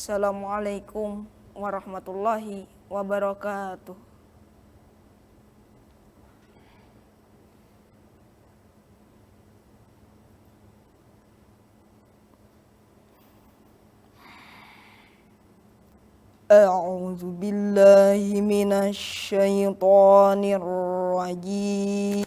Assalamualaikum warahmatullahi wabarakatuh. A'udzu billahi minasy syaithanir rajim.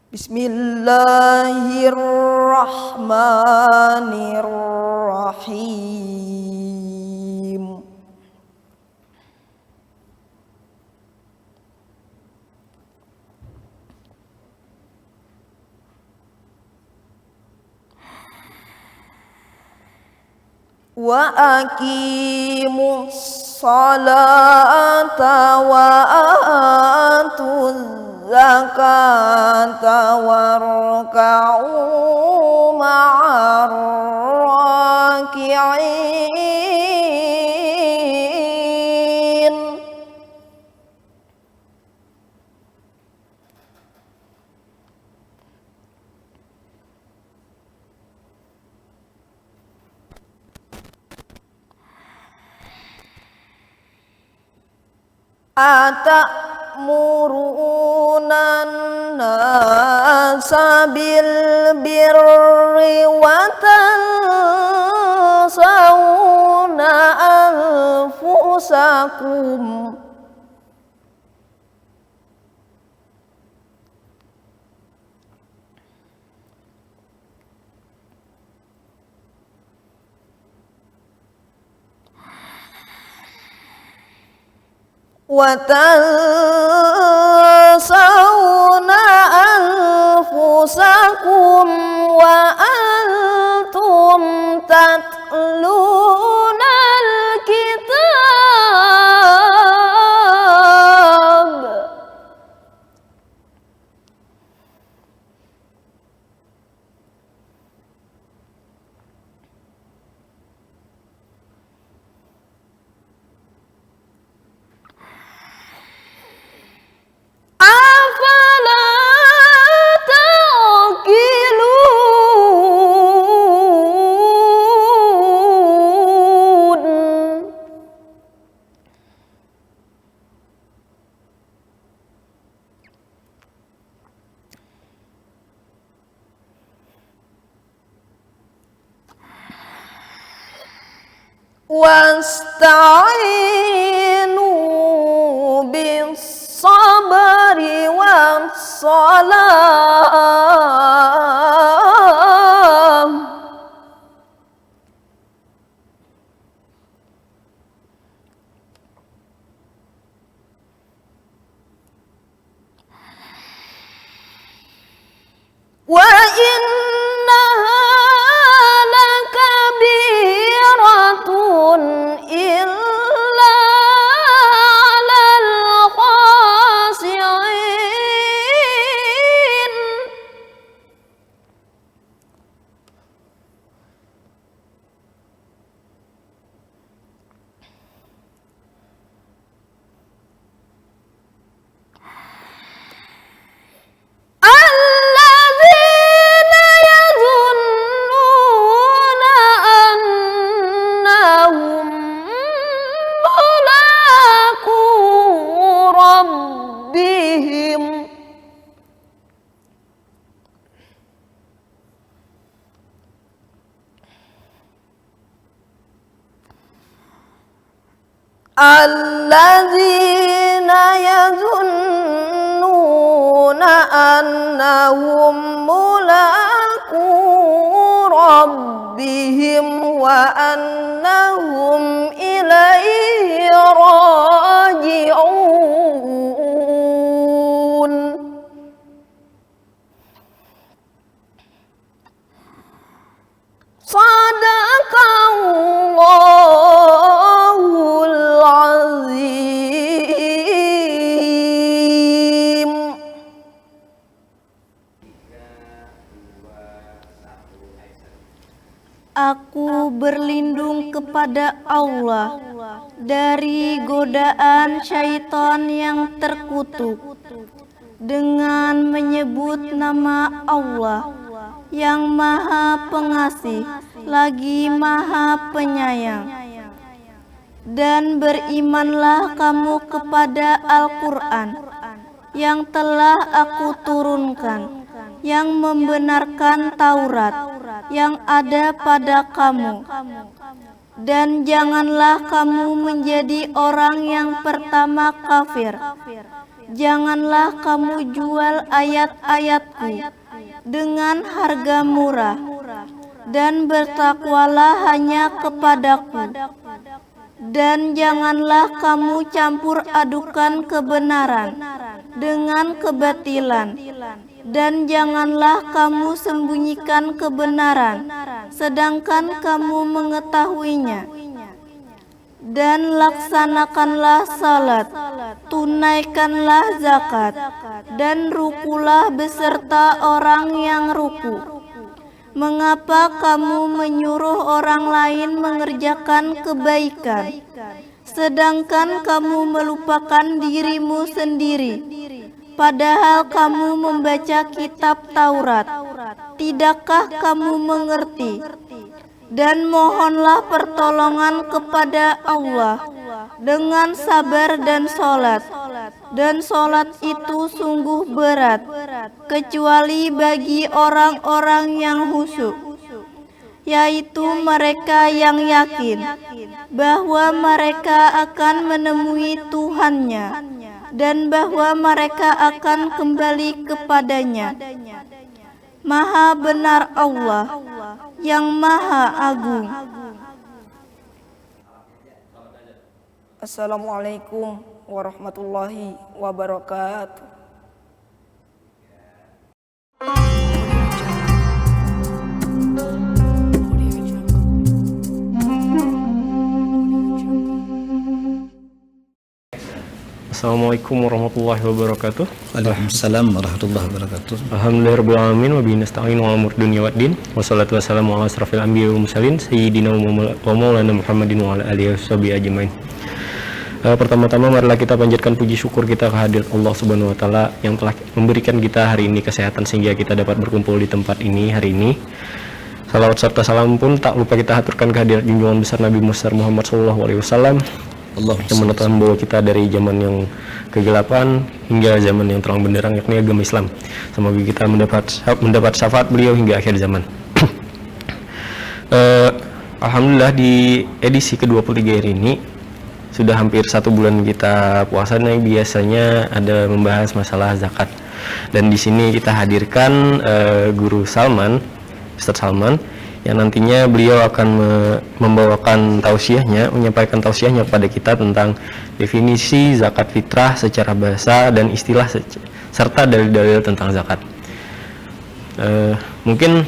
Bismillahirrahmanirrahim. Wa aqimus salata wa atuz zakata warka'u ma'ar raki'in. Atamuruna an-nasa bil birri wa tansawna anfusakum wa tansawna anfusakum wa antum tatluna al-kitab. Afala taqilun. Wasta'inu bis sabri was salam. Wa innaha lakabiratun illa 'alal khashi'in. Alladzina yadhunnuna annahum mulaqu rabbihim alladzina yadhunnuna annahum mulaqu rabbihim wa annahum ilaihi raji'un. Sadaqallahul azim. Aku berlindung kepada Allah dari godaan syaitan yang terkutuk dengan menyebut nama Allah yang Maha Pengasih lagi Maha Penyayang. Dan berimanlah kamu kepada Al-Quran yang telah aku turunkan, yang membenarkan Taurat yang ada pada kamu. Dan janganlah kamu menjadi orang yang pertama kafir. Janganlah kamu jual ayat-ayatku dengan harga murah, dan bertakwalah hanya kepadaku. Dan janganlah kamu campur adukan kebenaran dengan kebatilan, dan janganlah kamu sembunyikan kebenaran sedangkan kamu mengetahuinya. Dan laksanakanlah salat, tunaikanlah zakat, dan rukulah beserta orang yang ruku. Mengapa kamu menyuruh orang lain mengerjakan kebaikan, sedangkan kamu melupakan dirimu sendiri? Padahal kamu membaca kitab Taurat. Tidakkah kamu mengerti? Dan mohonlah pertolongan kepada Allah dengan sabar dan sholat. Dan sholat itu sungguh berat, kecuali bagi orang-orang yang khusyuk, yaitu mereka yang yakin bahwa mereka akan menemui Tuhannya dan bahwa mereka akan kembali kepadanya. Maha benar Allah yang Maha Agung. Assalamualaikum warahmatullahi wabarakatuh. Assalamualaikum warahmatullahi wabarakatuh. Waalaikumsalam warahmatullahi wabarakatuh. Alhamdulillahirabbil alamin wa bihi nasta'inu ala umuri dunya waddin. Wassalatu wassalamu ala asrofil anbiya'i wal mursalin sayyidina wa maulana Muhammadin wa ala alihi washabihi ajmain. Pertama-tama marilah kita panjatkan puji syukur kita kehadirat Allah Subhanahu wa taala yang telah memberikan kita hari ini kesehatan sehingga kita dapat berkumpul di tempat ini hari ini. Salawat serta salam pun tak lupa kita haturkan kehadirat junjungan besar Nabi Muhammad sallallahu alaihi wasallam yang menetapkan bahwa kita dari zaman yang kegelapan hingga zaman yang terang benderang, yakni agama Islam. Semoga kita mendapat syafaat beliau hingga akhir zaman. Alhamdulillah di edisi ke-23 hari ini sudah hampir 1 bulan kita puasa nih. Biasanya ada membahas masalah zakat, dan di sini kita hadirkan Guru Salman, Ustadz Salman, yang nantinya beliau akan membawakan tausiahnya, menyampaikan tausiahnya kepada kita tentang definisi zakat fitrah secara bahasa dan istilah serta dalil-dalil tentang zakat. Mungkin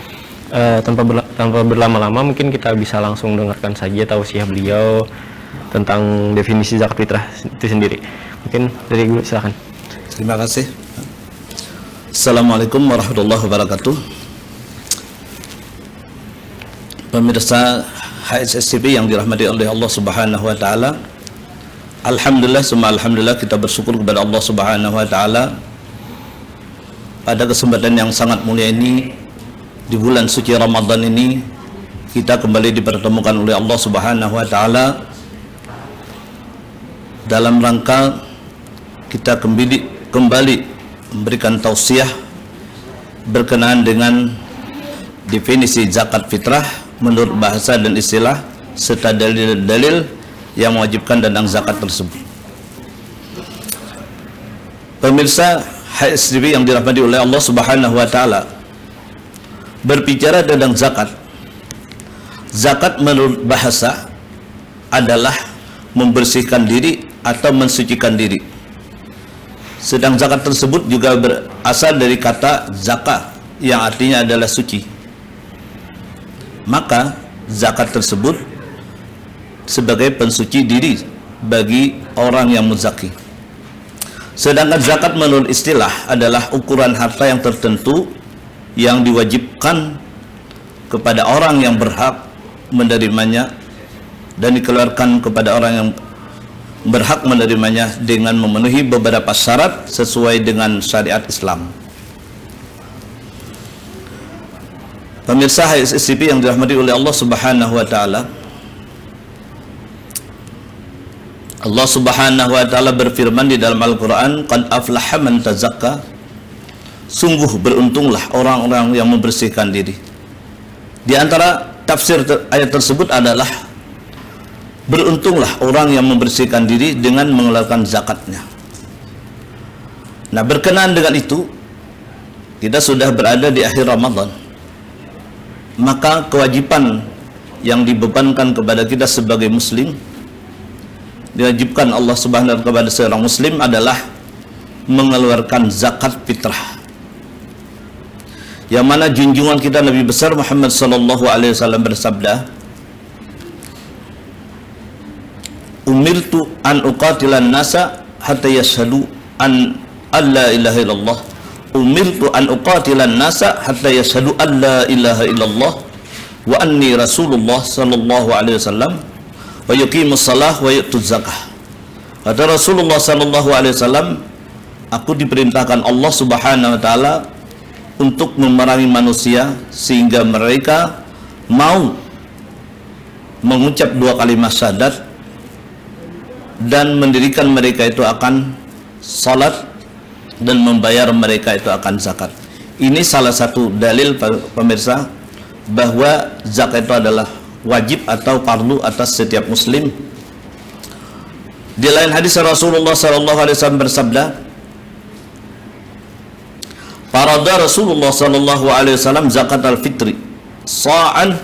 tanpa berlama-lama, mungkin kita bisa langsung dengarkan saja tausiah beliau tentang definisi zakat fitrah itu sendiri. Mungkin dari Guru, silakan. Terima kasih. Assalamualaikum warahmatullahi wabarakatuh. Pemirsa HSSTV yang dirahmati oleh Allah Subhanahu wa taala. Alhamdulillah summa alhamdulillah, kita bersyukur kepada Allah Subhanahu wa taala pada kesempatan yang sangat mulia ini, di bulan suci Ramadan ini kita kembali dipertemukan oleh Allah Subhanahu wa taala dalam rangka kita kembali memberikan tausiah berkenaan dengan definisi zakat fitrah menurut bahasa dan istilah serta dalil-dalil yang mewajibkan tentang zakat tersebut. Pemirsa HSTV yang dirahmati oleh Allah Subhanahu wa taala, berbicara tentang zakat. Zakat menurut bahasa adalah membersihkan diri atau mensucikan diri. Sedang zakat tersebut juga berasal dari kata zakah yang artinya adalah suci. Maka zakat tersebut sebagai pensuci diri bagi orang yang muzaki. Sedangkan zakat menurut istilah adalah ukuran harta yang tertentu yang diwajibkan kepada orang yang berhak menerimanya dan dikeluarkan kepada orang yang berhak menerimanya dengan memenuhi beberapa syarat sesuai dengan syariat Islam. Pemirsa HSSCP yang dirahmati oleh Allah Subhanahu wa taala, Allah Subhanahu wa taala berfirman di dalam Al-Qur'an, "Qad aflaha man tazakka." Sungguh beruntunglah orang-orang yang membersihkan diri. Di antara tafsir ayat tersebut adalah beruntunglah orang yang membersihkan diri dengan mengeluarkan zakatnya. Nah, berkenaan dengan itu, kita sudah berada di akhir Ramadan. Maka kewajiban yang dibebankan kepada kita sebagai muslim, diwajibkan Allah Subhanahu wa taala kepada seorang muslim adalah mengeluarkan zakat fitrah. Yang mana junjungan kita Nabi besar Muhammad sallallahu alaihi wasallam bersabda, "Umirtu an uqatilan nasa hatta yashhadu an alla ilaha illallah." Umirtu an uqatilan nasa hatta yashhadu an la ilaha illallah wa anni Rasulullah sallallahu alaihi wasallam wa yuqimus shalah wa yu'tuz zakah. Kata Rasulullah sallallahu alaihi wasallam, aku diperintahkan Allah Subhanahu wa taala untuk memerangi manusia sehingga mereka mau mengucap 2 kalimat syahadat dan mendirikan mereka itu akan salat dan membayar mereka itu akan zakat. Ini salah satu dalil pemirsa bahwa zakat itu adalah wajib atau fardu atas setiap muslim. Di lain hadis Rasulullah sallallahu alaihi wasallam bersabda, "Farada Rasulullah sallallahu alaihi wasallam zakat al-fitri sa'an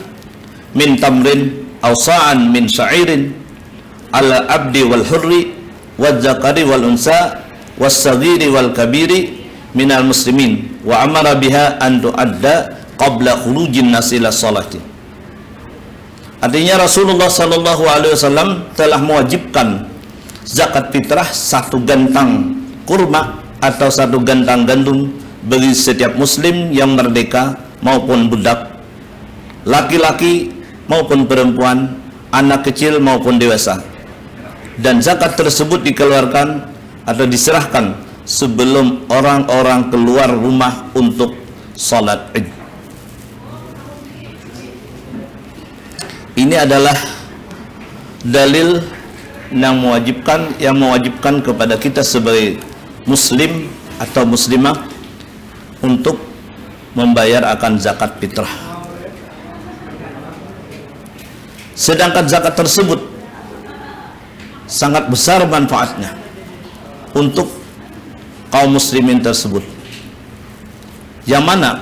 min tamrin aw sa'an min sya'irin ala abdi wal hurri wal zakari wal unsa was-saghiri wal kabiri minal muslimin wa amara biha an tu'adda qabla khurujin nasi ila salati." Artinya Rasulullah sallallahu alaihi wasallam telah mewajibkan zakat fitrah 1 gantang kurma atau 1 gantang gandum bagi setiap muslim yang merdeka maupun budak, laki-laki maupun perempuan, anak kecil maupun dewasa. Dan zakat tersebut dikeluarkan atau diserahkan sebelum orang-orang keluar rumah untuk salat Id. Ini adalah dalil yang mewajibkan kepada kita sebagai muslim atau muslimah untuk membayar akan zakat fitrah. Sedangkan zakat tersebut sangat besar manfaatnya untuk kaum muslimin tersebut, yang mana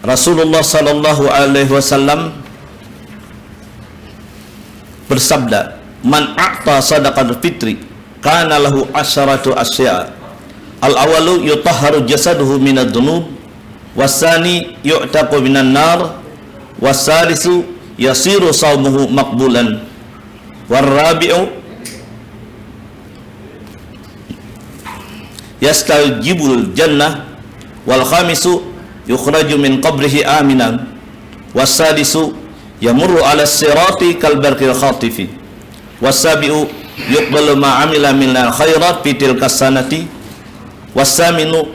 Rasulullah sallallahu alaihi wasallam bersabda, "Man a'ta sadaqatul fitri kana lahu asyaratu asya. Al-awalu yutahharu jasaduhu minad dunub, wasani yu'taqu minan nar, wasalisu yasiru shaumuhu maqbulan, warrabi'u yastajibul jannah, wal khamisu yukhraju min qabrihi aminan, wasadisu yamurru ala sirati kal barqil khatifi, wasabi'u yuqbalu ma amila minal khairat fi tilka sanati, wasaminu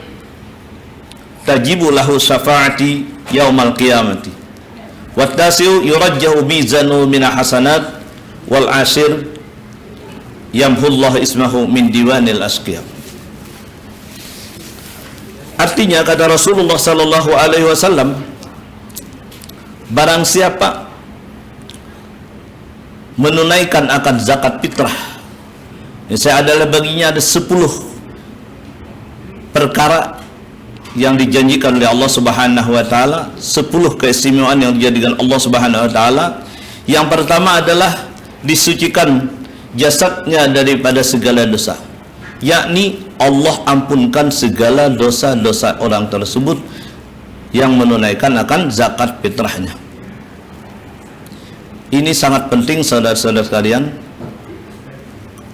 tajibu lahu syafa'ati yaumal qiyamati, wattasi'u yurajjahu mizanu min hasanat, wal ashir yamhullahu ismahu min diwanil asqiyah." Artinya kata Rasulullah sallallahu alaihi wasallam, barang siapa menunaikan akan zakat fitrah, saya adalah baginya ada 10 perkara yang dijanjikan oleh Allah Subhanahu wa taala, 10 keistimewaan yang dijadikan Allah Subhanahu wa taala. Yang pertama adalah disucikan jasadnya daripada segala dosa, yakni Allah ampunkan segala dosa-dosa orang tersebut yang menunaikan akan zakat fitrahnya. Ini sangat penting saudara-saudara sekalian,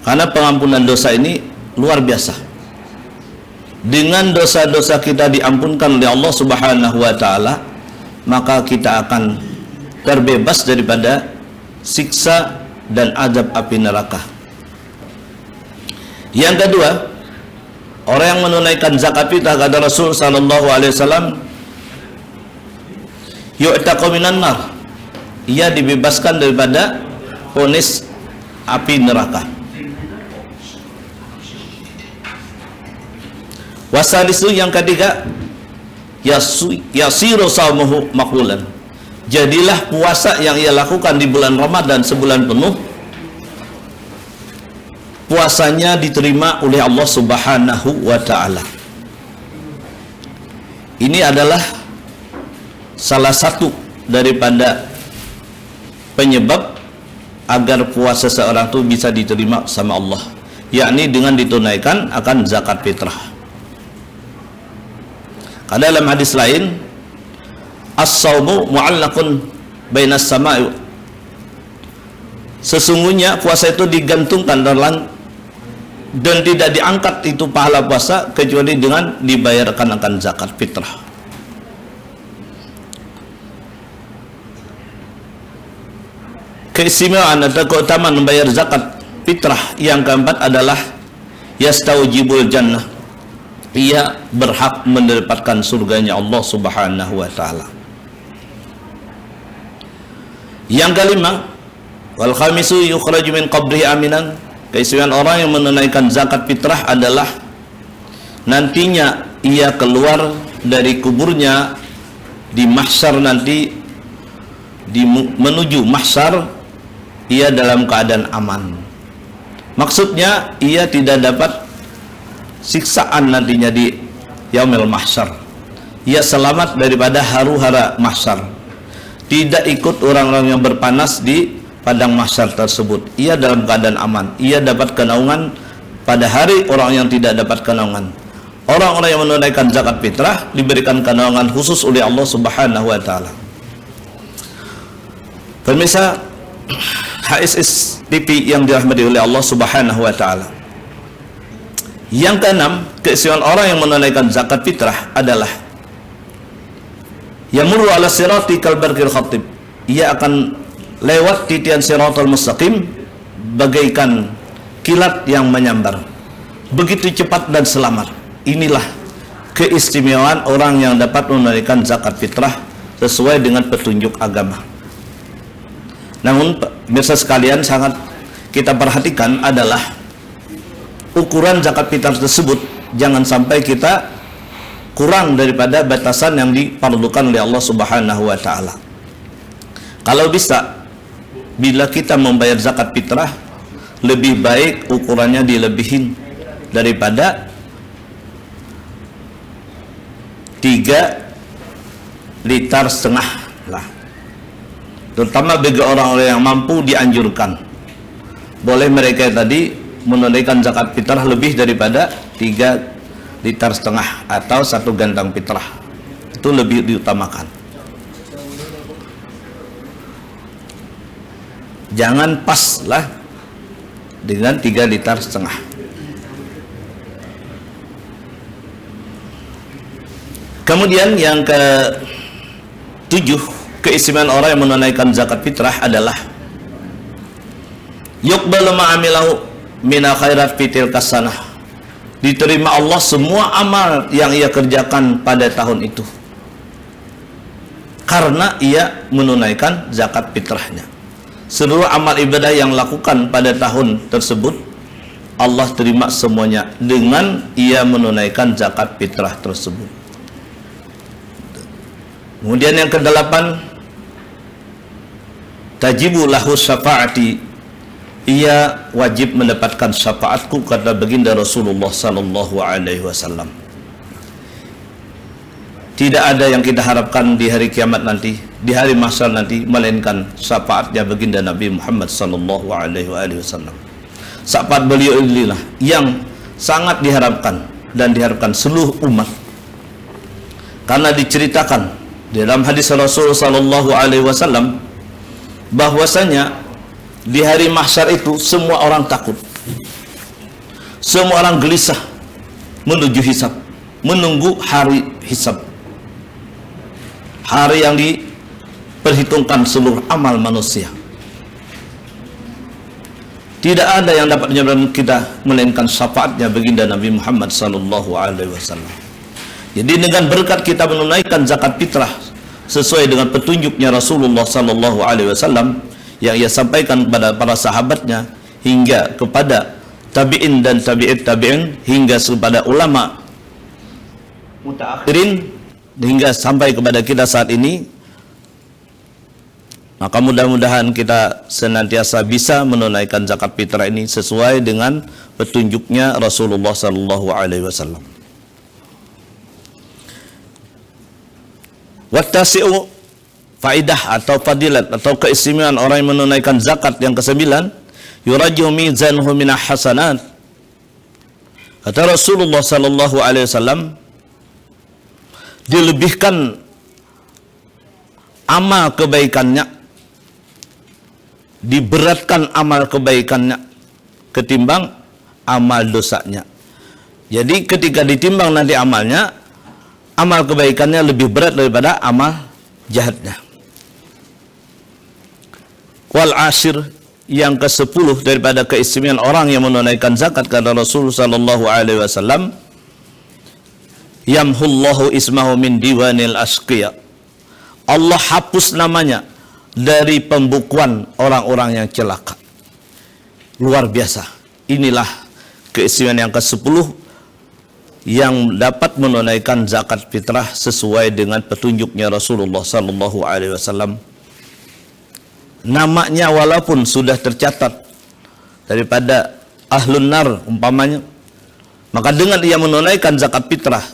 karena pengampunan dosa ini luar biasa. Dengan dosa-dosa kita diampunkan oleh Allah Subhanahu wa taala, maka kita akan terbebas daripada siksa dan azab api neraka. Yang kedua, orang yang menunaikan zakat fitrah, kata Rasul sallallahu alaihi wasallam, yu'taqu minan nar, ia dibebaskan daripada vonis api neraka. Wasalisu, yang ketiga, yasiru shaumuhu maqbulan, jadilah puasa yang ia lakukan di bulan Ramadan sebulan penuh, puasanya diterima oleh Allah Subhanahu wa ta'ala. Ini adalah salah satu daripada penyebab agar puasa seorang itu bisa diterima sama Allah, yakni dengan ditunaikan akan zakat fitrah. Karena dalam hadis lain, as-saumu mu'allaqun bainas sama'i, sesungguhnya puasa itu digantungkan dan tidak diangkat itu pahala puasa kecuali dengan dibayarkan akan zakat fitrah. Keistimewaan atau keutamaan membayar zakat fitrah yang keempat adalah yastaujibul jannah, ia berhak mendapatkan surganya Allah Subhanahu wa ta'ala. Yang kelima, wal khamisu yukhraju min qabrihi aminan, keistimewaan orang yang menunaikan zakat fitrah adalah nantinya ia keluar dari kuburnya di mahsyar nanti, menuju mahsyar ia dalam keadaan aman. Maksudnya ia tidak dapat siksaan nantinya di yaumil mahsyar, ia selamat daripada haru-hara mahsyar, tidak ikut orang-orang yang berpanas di padang mahsyar tersebut, ia dalam keadaan aman, ia dapat kenaungan pada hari orang yang tidak dapat kenaungan. Orang-orang yang menunaikan zakat fitrah diberikan kenaungan khusus oleh Allah Subhanahu wa ta'ala. Pemirsa HSS TV yang dirahmati oleh Allah Subhanahu wa ta'ala, yang keenam, keistimewaan orang yang menunaikan zakat fitrah adalah yamurru ala sirati kal barqil khatib, ia akan lewat titian siratal mustaqim bagaikan kilat yang menyambar, begitu cepat dan selamat. Inilah keistimewaan orang yang dapat menunaikan zakat fitrah sesuai dengan petunjuk agama. Namun pemirsa sekalian, sangat kita perhatikan adalah ukuran zakat fitrah tersebut jangan sampai kita kurang daripada batasan yang diperlukan oleh Allah Subhanahu wa ta'ala. Kalau bisa, bila kita membayar zakat fitrah, lebih baik ukurannya dilebihin daripada 3,5 liter lah. Terutama bagi orang-orang yang mampu dianjurkan, boleh mereka tadi menunaikan zakat fitrah lebih daripada 3,5 liter atau 1 gantang fitrah, itu lebih diutamakan. Jangan pas lah dengan 3,5 liter. Kemudian yang ke-7, keistimewaan orang yang menunaikan zakat fitrah adalah yuqbalu ma'amilahu mina khairat fitil kasanah, diterima Allah semua amal yang ia kerjakan pada tahun itu karena ia menunaikan zakat fitrahnya. Seluruh amal ibadah yang lakukan pada tahun tersebut Allah terima semuanya dengan ia menunaikan zakat fitrah tersebut. Kemudian yang ke-8, tajibu lahu syafaati, ia wajib mendapatkan syafaatku, kata baginda Rasulullah sallallahu alaihi wasallam. Tidak ada yang kita harapkan di hari kiamat nanti, di hari mahsyar nanti, melainkan syafaatnya baginda Nabi Muhammad sallallahu alaihi wasallam. Syafaat beliau inilah yang sangat diharapkan dan diharapkan seluruh umat, karena diceritakan dalam hadis Rasul sallallahu alaihi wasallam bahwasanya di hari mahsyar itu semua orang takut, semua orang gelisah menuju hisab, menunggu hari hisab, hari yang diperhitungkan seluruh amal manusia. Tidak ada yang dapat menyelamatkan kita melainkan syafaatnya baginda Nabi Muhammad sallallahu alaihi wasallam. Jadi dengan berkat kita menunaikan zakat fitrah sesuai dengan petunjuknya Rasulullah sallallahu alaihi wasallam yang ia sampaikan kepada para sahabatnya hingga kepada tabi'in dan tabi'it tabi'in hingga kepada ulama mutaakhirin hingga sampai kepada kita saat ini, maka mudah-mudahan kita senantiasa bisa menunaikan zakat fitrah ini sesuai dengan petunjuknya Rasulullah sallallahu alaihi wasallam. Wattasi'u, faidah atau fadilat atau keistimewaan orang yang menunaikan zakat yang ke-9, yurajju mizanhu minah hasanat. Kata Rasulullah sallallahu alaihi wasallam, dilebihkan amal kebaikannya, diberatkan amal kebaikannya ketimbang amal dosanya. Jadi ketika ditimbang nanti amalnya, amal kebaikannya lebih berat daripada amal jahatnya. Wal ashir, yang ke-10 daripada keistimewaan orang yang menunaikan zakat, kata Rasul sallallahu alaihi wasallam, yamhullahu ismahu min diwanil asqiya. Allah hapus namanya dari pembukuan orang-orang yang celaka. Luar biasa. Inilah keistimewaan yang ke-10 yang dapat menunaikan zakat fitrah sesuai dengan petunjuknya Rasulullah sallallahu alaihi wasallam. Namanya walaupun sudah tercatat daripada ahlun nar umpamanya, maka dengan ia menunaikan zakat fitrah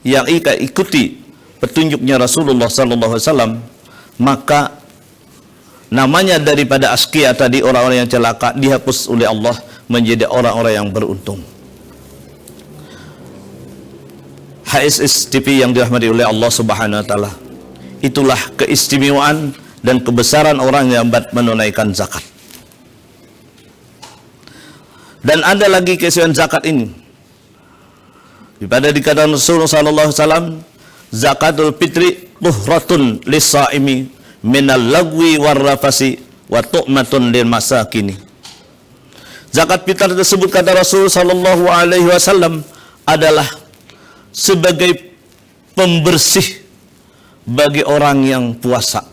yang ikuti petunjuknya Rasulullah sallallahu alaihi wasallam, maka namanya daripada asqiya tadi, orang-orang yang celaka, dihapus oleh Allah menjadi orang-orang yang beruntung. HSS TV yang dirahmati oleh Allah Subhanahu wa taala, itulah keistimewaan dan kebesaran orang yang menunaikan zakat. Dan ada lagi keistimewaan zakat ini. Pada dikatakan Rasulullah sallallahu alaihi wasallam, zakatul fitri tuhratun lis-shaimi minal lagwi warrafasi wa tu'matun lil masakini. Zakat fitrah tersebut, kata Rasul sallallahu alaihi wasallam, adalah sebagai pembersih bagi orang yang puasa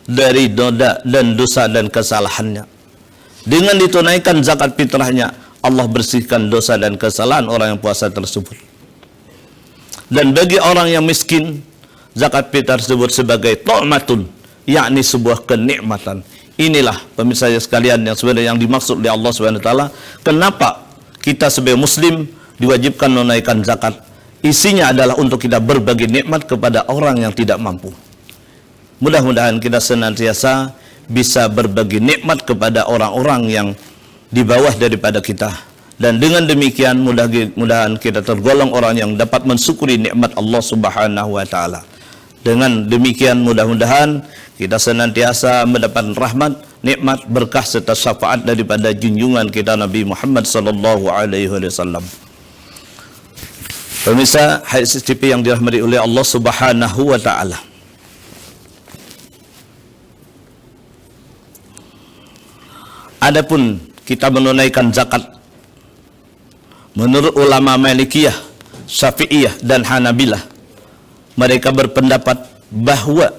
dari noda dan dosa dan kesalahannya. Dengan ditunaikan zakat fitrahnya, Allah bersihkan dosa dan kesalahan orang yang puasa tersebut. Dan bagi orang yang miskin, zakat fitrah tersebut sebagai tu'matun, yakni sebuah kenikmatan. Inilah pemirsa sekalian yang sebenarnya yang dimaksud oleh Allah Subhanahu wa taala, kenapa kita sebagai muslim diwajibkan menunaikan zakat. Isinya adalah untuk kita berbagi nikmat kepada orang yang tidak mampu. Mudah-mudahan kita senantiasa bisa berbagi nikmat kepada orang-orang yang di bawah daripada kita, dan dengan demikian mudah-mudahan kita tergolong orang yang dapat mensyukuri nikmat Allah Subhanahu wa taala. Dengan demikian mudah-mudahan kita senantiasa mendapat rahmat, nikmat, berkah serta syafaat daripada junjungan kita Nabi Muhammad sallallahu alaihi wasallam. Pemirsa HSTV yang dirahmati oleh Allah Subhanahu wa taala, adapun kita menunaikan zakat menurut ulama Malikiyah, Syafi'iyah dan Hanabilah, mereka berpendapat bahwa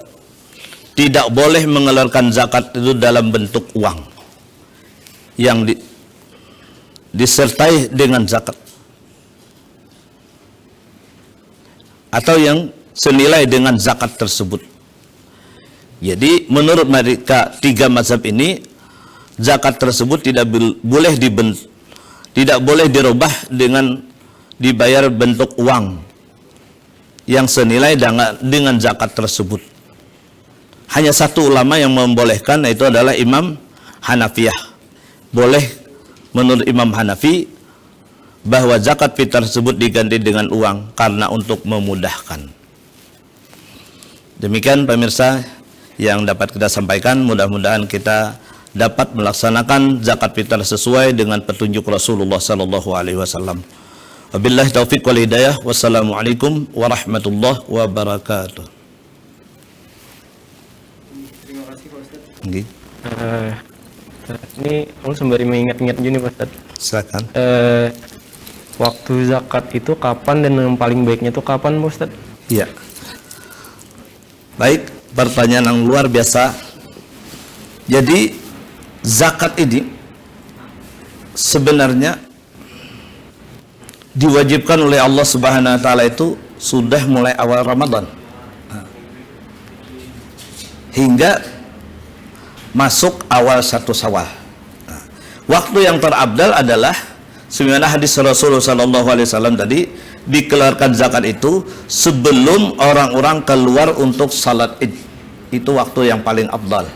tidak boleh mengeluarkan zakat itu dalam bentuk uang yang disertai dengan zakat, atau yang senilai dengan zakat tersebut. Jadi menurut mereka tiga mazhab ini, zakat tersebut tidak boleh dirubah dengan dibayar bentuk uang yang senilai dengan zakat tersebut. Hanya satu ulama yang membolehkan, yaitu adalah Imam Hanafiyah. Boleh menurut Imam Hanafi bahwa zakat fitrah tersebut diganti dengan uang karena untuk memudahkan. Demikian pemirsa yang dapat kita sampaikan, mudah-mudahan kita dapat melaksanakan zakat fitrah sesuai dengan petunjuk Rasulullah sallallahu alaihi wasallam. Wabillahi taufiq wal hidayah. Wassalamualaikum warahmatullahi wabarakatuh. Terima kasih Pak Ustaz. Okay. Ini sembari mengingat-ingat gini Pak Ustaz. Silakan. Waktu zakat itu kapan dan yang paling baiknya itu kapan Pak Ustaz? Iya. Baik, pertanyaan yang luar biasa. Jadi zakat ini sebenarnya diwajibkan oleh Allah Subhanahu wa taala itu sudah mulai awal Ramadan. Hingga masuk awal 1 Syawal. Waktu yang terabdal adalah sebagaimana hadis Rasulullah sallallahu alaihi wasallam tadi, dikeluarkan zakat itu sebelum orang-orang keluar untuk salat Id. Itu waktu yang paling abdal.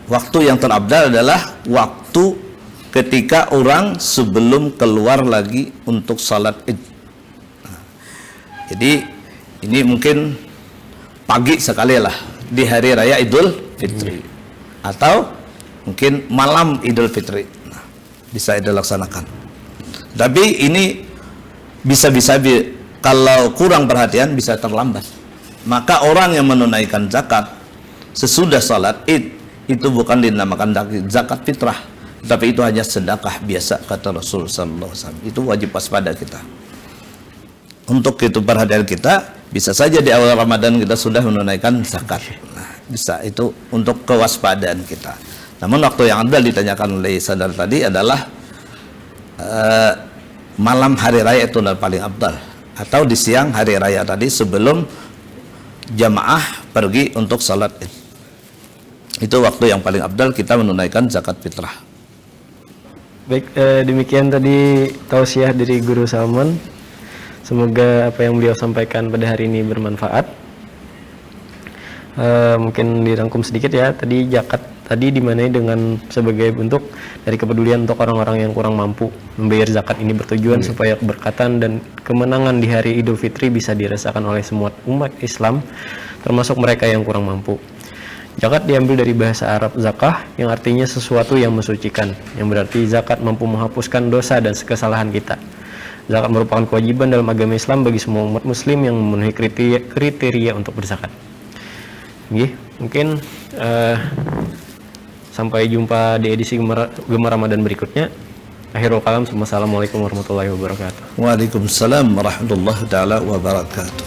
Waktu yang terabdal adalah waktu ketika orang sebelum keluar lagi untuk salat Id. Jadi ini mungkin pagi sekali lah di hari raya Idul Fitri atau mungkin malam Idul Fitri. Bisa dilaksanakan. Tapi ini bisa-bisa kalau kurang perhatian bisa terlambat. Maka orang yang menunaikan zakat sesudah salat Id itu bukan dinamakan zakat fitrah, tapi itu hanya sedekah biasa, kata Rasul sallallahu alaihi wasallam. Itu wajib waspada kita. Untuk itu perhatian kita, bisa saja di awal Ramadan kita sudah menunaikan zakat. Nah, bisa itu untuk kewaspadaan kita. Namun waktu yang ada ditanyakan oleh saudara tadi adalah malam hari raya itu yang paling abdal, atau di siang hari raya tadi sebelum jamaah pergi untuk salat Id. Itu waktu yang paling abdal kita menunaikan zakat fitrah. Baik, demikian tadi tausiah dari Guru Salman. Semoga apa yang beliau sampaikan pada hari ini bermanfaat. Mungkin dirangkum sedikit ya. Tadi zakat tadi dimanai dengan sebagai bentuk dari kepedulian untuk orang-orang yang kurang mampu. Membayar zakat ini bertujuan supaya keberkatan dan kemenangan di hari Idul Fitri bisa dirasakan oleh semua umat Islam, termasuk mereka yang kurang mampu. Zakat diambil dari bahasa Arab zakah yang artinya sesuatu yang mensucikan, yang berarti zakat mampu menghapuskan dosa dan kesalahan kita. Zakat merupakan kewajiban dalam agama Islam bagi semua umat muslim yang memenuhi kriteria untuk berzakat. Mungkin sampai jumpa di edisi Gemar Ramadan berikutnya. Akhirul kalam, assalamualaikum warahmatullahi wabarakatuh. Waalaikumsalam warahmatullahi taala wabarakatuh.